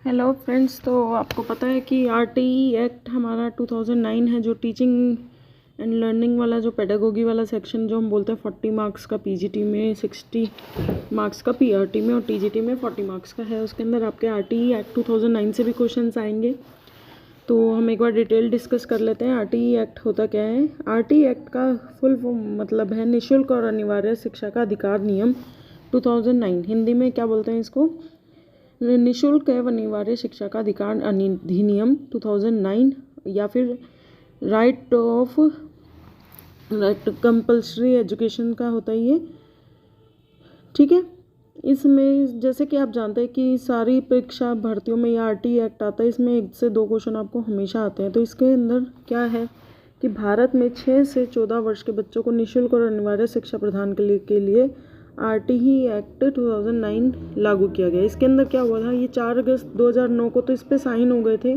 Hello friends, तो आपको पता है कि आरटीई एक्ट हमारा 2009 है, जो टीचिंग एंड लर्निंग वाला, जो पेडागोगी वाला सेक्शन, जो हम बोलते हैं 40 मार्क्स का पीजीटी में, 60 मार्क्स का पीआरटी में और टीजीटी में 40 मार्क्स का है। उसके अंदर आपके आरटीई एक्ट 2009 से भी क्वेश्चंस आएंगे। तो हम एक बार डिटेल डिस्कस कर लेते हैं। आरटीई एक्ट होता क्या है। आरटीई एक्ट का फुल मतलब है निःशुल्क और अनिवार्य शिक्षा का अधिकार नियम 2009। हिंदी में क्या बोलते हैं इसको? निःशुल्क एवं अनिवार्य शिक्षा का अधिकार अधिनियम 2009, या फिर राइट कंपल्सरी एजुकेशन का होता है ये। ठीक है, इसमें जैसे कि आप जानते हैं कि सारी परीक्षा भर्तियों में यह आरटीई एक्ट आता है। इसमें 1 से 2 क्वेश्चन आपको हमेशा आते हैं। तो इसके अंदर क्या है कि भारत में 6 से 14 वर्ष के बच्चों को निःशुल्क और अनिवार्य शिक्षा प्रदान के लिए आरटीई एक्ट 2009 लागू किया गया। इसके अंदर क्या हुआ था, ये 4 अगस्त 2009 को तो इस पर साइन हो गए थे।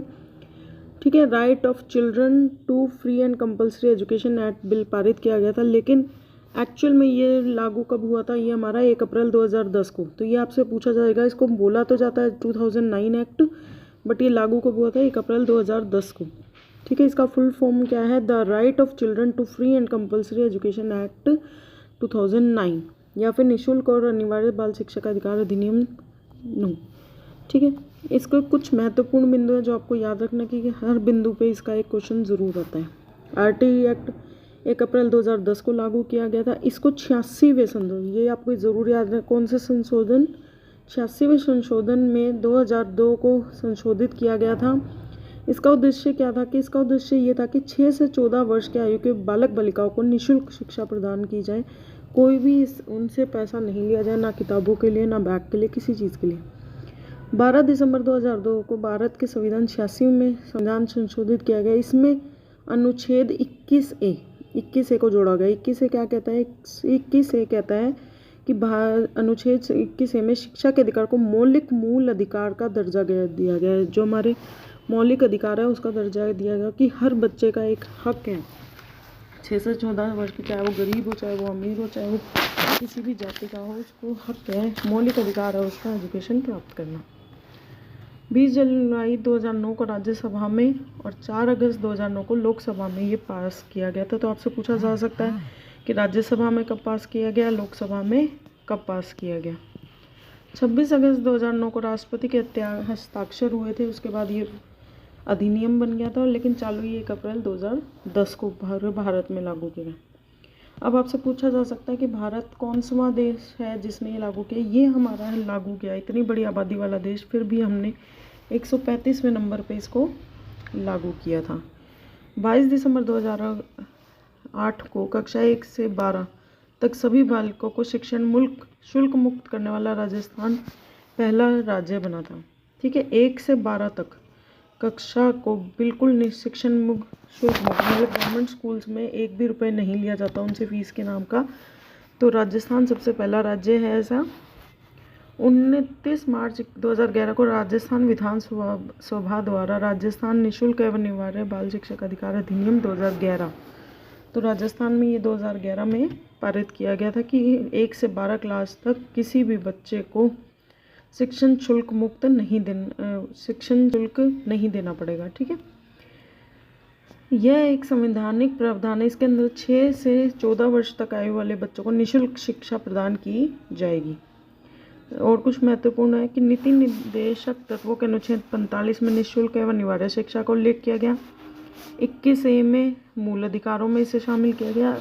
ठीक है, right of children to free and compulsory education act bill पारित किया गया था, लेकिन एक्चुअल में ये लागू कब हुआ था? ये हमारा 1 अप्रैल 2010 को। तो ये आपसे पूछा जाएगा, इसको बोला तो जाता है 2009 एक्ट, बट ये लागू कब हुआ था? 1 अप्रैल 2010 को। ठीक है, इसका फुल फॉर्म क्या है? The right of children to free and compulsory education act 2009, या फिर निःशुल्क और अनिवार्य बाल शिक्षा का अधिकार अधिनियम 9। ठीक है, इसके कुछ महत्वपूर्ण बिंदु है जो आपको याद रखना कि हर बिंदु पे इसका एक क्वेश्चन ज़रूर आता है। आरटीई एक्ट 1 अप्रैल 2010 को लागू किया गया था। इसको 86वें संशोधन, ये आपको ज़रूर याद रखना, कौन से संशोधन? 86वें संशोधन में 2002 को संशोधित किया गया था। इसका उद्देश्य क्या था? कि इसका उद्देश्य ये था कि 6 से 14 वर्ष के आयु के बालक बालिकाओं को निःशुल्क शिक्षा प्रदान की जाए। कोई भी उनसे पैसा नहीं लिया जाए, ना किताबों के लिए, ना बैग के लिए, किसी चीज़ के लिए। 12 दिसंबर 2002 को भारत के संविधान 86 में संविधान संशोधित किया गया। इसमें अनुच्छेद 21A को जोड़ा गया। 21A क्या कहता है? 21A कहता है कि अनुच्छेद 21A में शिक्षा के अधिकार को मौलिक मूल अधिकार का दर्जा दिया गया है। जो हमारे मौलिक अधिकार है उसका दर्जा दिया गया कि हर बच्चे का एक हक है, 6 से 14 वर्ष की, चाहे वो गरीब हो, चाहे वो अमीर हो, चाहे वो किसी भी जाति का हो, उसको हक है, मौलिक अधिकार है उसका एजुकेशन प्राप्त करना। 20 जुलाई 2009 को राज्यसभा में और 4 अगस्त 2009 को लोकसभा में ये पास किया गया था। तो आपसे पूछा जा सकता है कि राज्यसभा में कब पास किया गया, लोकसभा में कब पास किया गया। 26 अगस्त 2009 को राष्ट्रपति के हस्ताक्षर हुए थे। उसके बाद ये अधिनियम बन गया था, लेकिन चालू ये 1 अप्रैल 2010 को भारत में लागू किया गया। अब आपसे पूछा जा सकता है कि भारत कौन सा देश है जिसने ये लागू किया? ये हमारा है लागू किया। इतनी बड़ी आबादी वाला देश, फिर भी हमने 135वें नंबर पे इसको लागू किया था। 22 दिसंबर 2008 को कक्षा 1 से 12 तक सभी बालकों को शिक्षण शुल्क मुक्त करने वाला राजस्थान पहला राज्य बना था। ठीक है, 1 से 12 तक कक्षा को बिल्कुल शिक्षण मुक्त शुल्क मुक्त, मतलब गवर्नमेंट स्कूल्स में 1 भी रुपये नहीं लिया जाता उनसे फीस के नाम का। तो राजस्थान सबसे पहला राज्य है ऐसा। 29 मार्च 2011 को राजस्थान विधानसभा द्वारा राजस्थान निःशुल्क एवं अनिवार्य बाल शिक्षा का अधिकार अधिनियम 2011, तो राजस्थान में ये 2011 में पारित किया गया था कि 1 से 12 क्लास तक किसी भी बच्चे को शिक्षण शुल्क नहीं देना पड़ेगा। ठीक है, यह एक संवैधानिक प्रावधान है। इसके अंदर 6 से 14 वर्ष तक आयु वाले बच्चों को निःशुल्क शिक्षा प्रदान की जाएगी। और कुछ महत्वपूर्ण है कि नीति निर्देशक तत्वों के अनुच्छेद 45 में निःशुल्क एवं अनिवार्य शिक्षा को उल्लेख किया गया। 21A में मूल अधिकारों में इसे शामिल किया गया।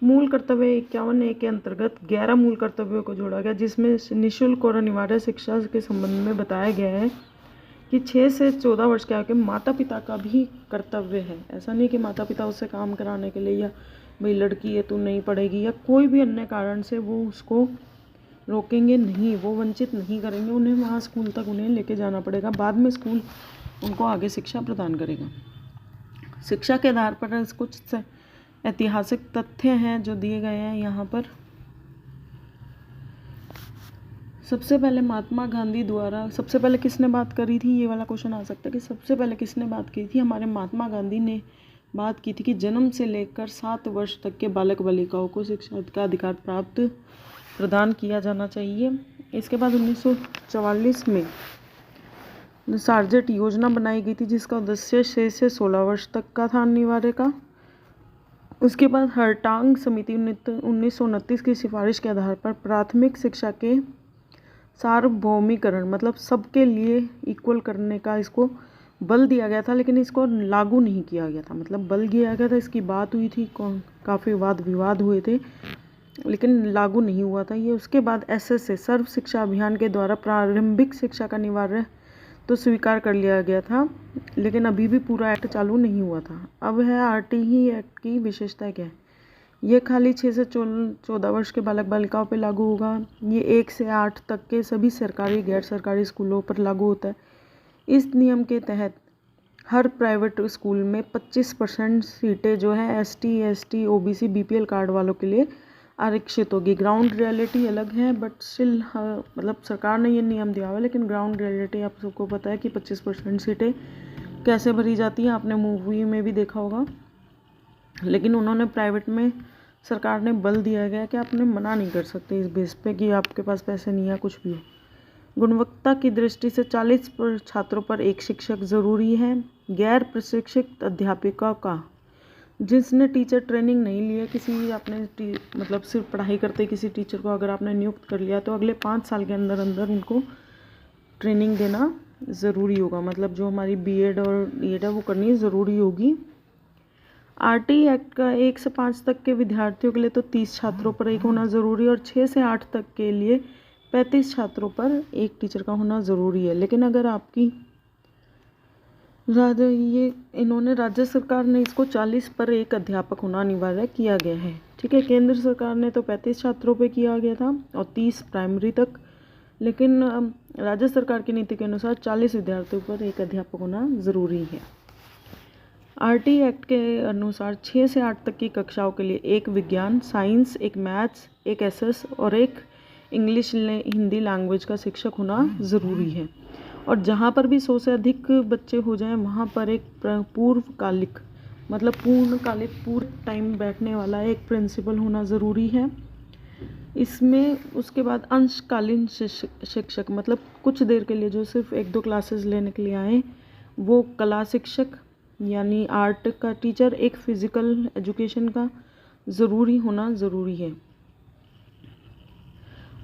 मूल कर्तव्य 51A के अंतर्गत 11 मूल कर्तव्यों को जोड़ा गया, जिसमें निःशुल्क और अनिवार्य शिक्षा के संबंध में बताया गया है कि 6 से 14 वर्ष के आगे माता पिता का भी कर्तव्य है। ऐसा नहीं कि माता पिता उससे काम कराने के लिए, या भाई लड़की है तू नहीं पढ़ेगी, या कोई भी अन्य कारण से वो उसको रोकेंगे नहीं, वो वंचित नहीं करेंगे। उन्हें वहाँ स्कूल तक उन्हें लेके जाना पड़ेगा, बाद में स्कूल उनको आगे शिक्षा प्रदान करेगा। शिक्षा के आधार पर कुछ ऐतिहासिक तथ्य हैं जो दिए गए हैं यहाँ पर। सबसे पहले महात्मा गांधी द्वारा, सबसे पहले किसने बात करी थी, ये वाला क्वेश्चन आ सकता है कि सबसे पहले किसने बात की थी? हमारे महात्मा गांधी ने बात की थी कि जन्म से लेकर 7 वर्ष तक के बालक बालिकाओं को शिक्षा का अधिकार प्रदान किया जाना चाहिए। इसके बाद 1944 में सार्जेट योजना बनाई गई थी जिसका उद्देश्य 6 से 16 वर्ष तक का था अनिवार्य का। उसके बाद हरटांग समिति 1929 की सिफारिश के आधार पर प्राथमिक शिक्षा के सार्वभौमिकरण मतलब सबके लिए इक्वल करने का इसको बल दिया गया था, लेकिन इसको लागू नहीं किया गया था। मतलब बल दिया गया था, इसकी बात हुई थी, काफ़ी वाद विवाद हुए थे, लेकिन लागू नहीं हुआ था ये। उसके बाद SSA सर्व शिक्षा अभियान के द्वारा प्रारंभिक शिक्षा का अनिवार्य तो स्वीकार कर लिया गया था, लेकिन अभी भी पूरा एक्ट चालू नहीं हुआ था। अब है RTE एक्ट की विशेषता क्या है। ये खाली 6 से 14 वर्ष के बालक बालिकाओं पर लागू होगा। ये 1 से 8 तक के सभी सरकारी गैर सरकारी स्कूलों पर लागू होता है। इस नियम के तहत हर प्राइवेट स्कूल में 25% सीटें जो है ST ST OBC BPL card वालों के लिए आरक्षित होगी। ग्राउंड रियलिटी अलग है, बट स्टिल मतलब सरकार ने ये नियम दिया हुआ है, लेकिन ग्राउंड रियलिटी आप सबको पता है कि 25% सीटें कैसे भरी जाती हैं, आपने मूवी में भी देखा होगा। लेकिन उन्होंने प्राइवेट में सरकार ने बल दिया गया कि आपने मना नहीं कर सकते इस बेस पे कि आपके पास पैसे नहीं है कुछ भी हो। गुणवत्ता की दृष्टि से 40 छात्रों पर एक शिक्षक ज़रूरी है। गैर प्रशिक्षित अध्यापिका का जिसने टीचर ट्रेनिंग नहीं लिया, किसी आपने मतलब सिर्फ पढ़ाई करते किसी टीचर को अगर आपने नियुक्त कर लिया तो अगले 5 साल के अंदर अंदर उनको ट्रेनिंग देना ज़रूरी होगा। मतलब जो हमारी BEd और ED है वो करनी ज़रूरी होगी। RTE एक्ट का 1 से 5 तक के विद्यार्थियों के लिए तो 30 छात्रों पर एक होना ज़रूरी है, और 6 से 8 तक के लिए 35 छात्रों पर एक टीचर का होना ज़रूरी है। लेकिन अगर आपकी इन्होंने राज्य सरकार ने इसको 40 पर एक अध्यापक होना अनिवार्य किया गया है। ठीक है, केंद्र सरकार ने तो 35 छात्रों पे किया गया था और 30 प्राइमरी तक, लेकिन राज्य सरकार की नीति के अनुसार 40 विद्यार्थियों पर एक अध्यापक होना ज़रूरी है। RTE एक्ट के अनुसार 6 से 8 तक की कक्षाओं के लिए एक विज्ञान, साइंस, एक मैथ्स, एक SS और एक इंग्लिश हिंदी लैंग्वेज का शिक्षक होना ज़रूरी है। और जहाँ पर भी 100 से अधिक बच्चे हो जाएं वहाँ पर एक पूर्णकालिक मतलब पूर्णकालिक पूर्ण टाइम बैठने वाला एक प्रिंसिपल होना ज़रूरी है। इसमें उसके बाद अंशकालीन शिक्षक मतलब कुछ देर के लिए जो सिर्फ 1-2 क्लासेस लेने के लिए आए, वो कला शिक्षक यानी आर्ट का टीचर, एक फिज़िकल एजुकेशन का ज़रूरी होना ज़रूरी है।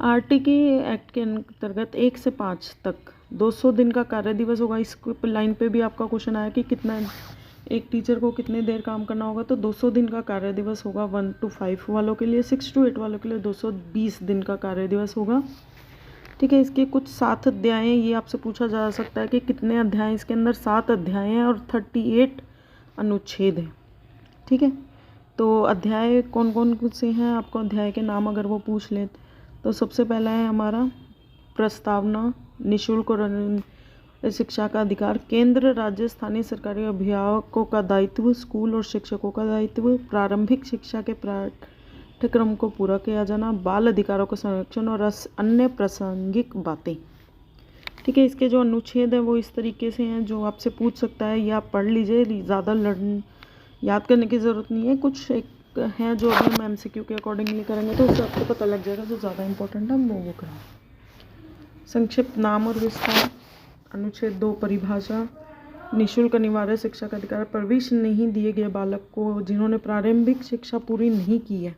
RTE एक्ट के अंतर्गत 1 से 5 तक 200 दिन का कार्य दिवस होगा। इस लाइन पे भी आपका क्वेश्चन आया कि कितना एक टीचर को कितने देर काम करना होगा, तो 200 दिन का कार्य दिवस होगा 1 to 5 वालों के लिए। 6 to 8 वालों के लिए 220 दिन का कार्य दिवस होगा। ठीक है, इसके कुछ 7 अध्याय हैं। ये आपसे पूछा जा सकता है कि कितने अध्याय, इसके अंदर 7 अध्याय हैं और 38 अनुच्छेद हैं। ठीक है, तो अध्याय कौन कौन से हैं, आपको अध्याय के नाम अगर वो पूछ लें तो सबसे पहला है हमारा प्रस्तावना, निःशुल्क और शिक्षा का अधिकार, केंद्र राज्य स्थानीय सरकारी अभिभावकों का दायित्व, स्कूल और शिक्षकों का दायित्व, प्रारंभिक शिक्षा के पाठ्यक्रम को पूरा किया जाना, बाल अधिकारों का संरक्षण और अन्य प्रासंगिक बातें। ठीक है, इसके जो अनुच्छेद हैं वो इस तरीके से हैं जो आपसे पूछ सकता है, ये आप पढ़ लीजिए, ज़्यादा याद करने की ज़रूरत नहीं है। कुछ एक हैं जो अभी हम MCQ के अकॉर्डिंगली करेंगे तो उससे आपको पता लग जाएगा, जो ज़्यादा इंपॉर्टेंट है हम वो करेंगे। संक्षिप्त नाम और विस्तार। अनुच्छेद 2 परिभाषा। निःशुल्क अनिवार्य शिक्षा का अधिकार, प्रवेश नहीं दिए गए बालक को जिन्होंने प्रारंभिक शिक्षा पूरी नहीं की है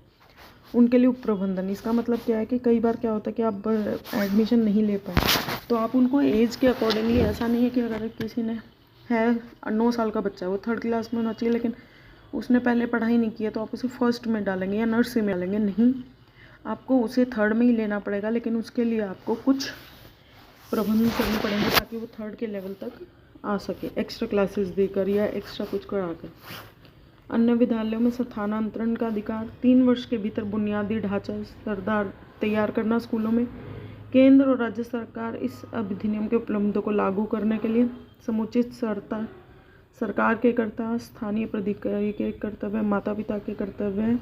उनके लिए उप प्रबंधन। इसका मतलब क्या है कि कई बार क्या होता है कि आप एडमिशन नहीं ले पाए तो आप उनको एज के अकॉर्डिंगली, ऐसा नहीं है कि अगर किसी ने है 9 साल का बच्चा है वो 3rd क्लास में होना चाहिए लेकिन उसने पहले पढ़ाई नहीं की है तो आप उसे 1st में डालेंगे या नर्सरी में डालेंगे, नहीं, आपको उसे 3rd में ही लेना पड़ेगा, लेकिन उसके लिए आपको कुछ प्रबंध करने पड़ेंगे ताकि वो 3rd के लेवल तक आ सके, एक्स्ट्रा क्लासेस देकर या एक्स्ट्रा कुछ कराकर। अन्य विद्यालयों में स्थानांतरण का अधिकार। 3 वर्ष के भीतर बुनियादी ढांचा तैयार करना स्कूलों में। केंद्र और राज्य सरकार इस अधिनियम के उपलब्धों को लागू करने के लिए समुचित सरकार के कर्तव्य, स्थानीय प्राधिकारी के कर्तव्य, माता पिता के कर्तव्य।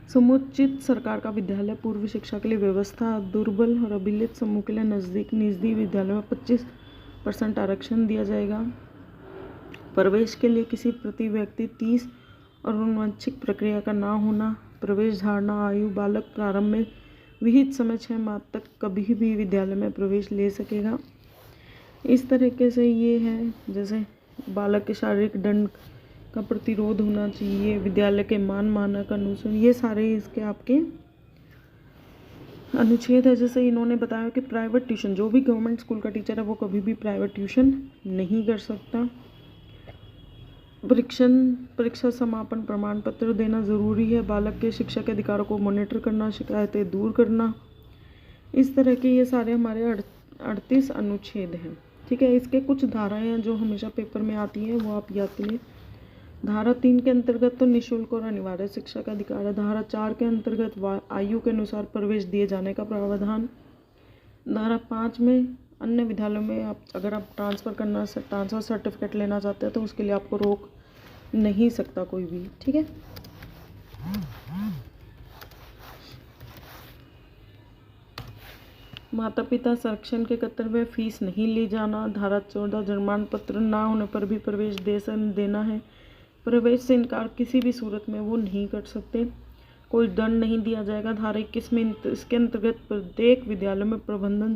समुचित सरकार का विद्यालय पूर्व शिक्षा के लिए व्यवस्था। दुर्बल और अभिलित समूह के लिए नज़दीक निजी विद्यालयों में 25% आरक्षण दिया जाएगा। प्रवेश के लिए किसी प्रति व्यक्ति 30 और अनुवांशिक प्रक्रिया का ना होना। प्रवेश धारणा आयु। बालक प्रारंभ में विहित समय 6 माह तक कभी भी विद्यालय में प्रवेश ले सकेगा। इस तरीके से ये है, जैसे बालक के शारीरिक दंड का प्रतिरोध होना चाहिए, विद्यालय के मान मानक अनुसार, ये सारे इसके आपके अनुच्छेद है। जैसे इन्होंने बताया कि प्राइवेट ट्यूशन, जो भी गवर्नमेंट स्कूल का टीचर है वो कभी भी प्राइवेट ट्यूशन नहीं कर सकता। परीक्षा समापन प्रमाण पत्र देना ज़रूरी है। बालक के शिक्षा के अधिकारों को मॉनिटर करना, शिकायतें दूर करना, इस तरह के ये सारे हमारे 38 अनुच्छेद हैं। ठीक है, इसके कुछ धाराएं हैं जो हमेशा पेपर में आती हैं, वो आप याद करिए। धारा 3 के अंतर्गत तो निःशुल्क और अनिवार्य शिक्षा का अधिकार है। धारा 4 के अंतर्गत आयु के अनुसार प्रवेश दिए जाने का प्रावधान। धारा 5 में अन्य विद्यालयों में अगर आप ट्रांसफ़र सर्टिफिकेट लेना चाहते हैं तो उसके लिए आपको रोक नहीं सकता कोई भी। ठीक है, माता पिता संरक्षण के कर्तव्य, फीस नहीं ली जाना। धारा 14 जन्मप्रमाण पत्र ना होने पर भी प्रवेश देना है। प्रवेश से इनकार किसी भी सूरत में वो नहीं कर सकते, कोई दंड नहीं दिया जाएगा। धारा 21 में इसके अंतर्गत प्रत्येक विद्यालय में प्रबंधन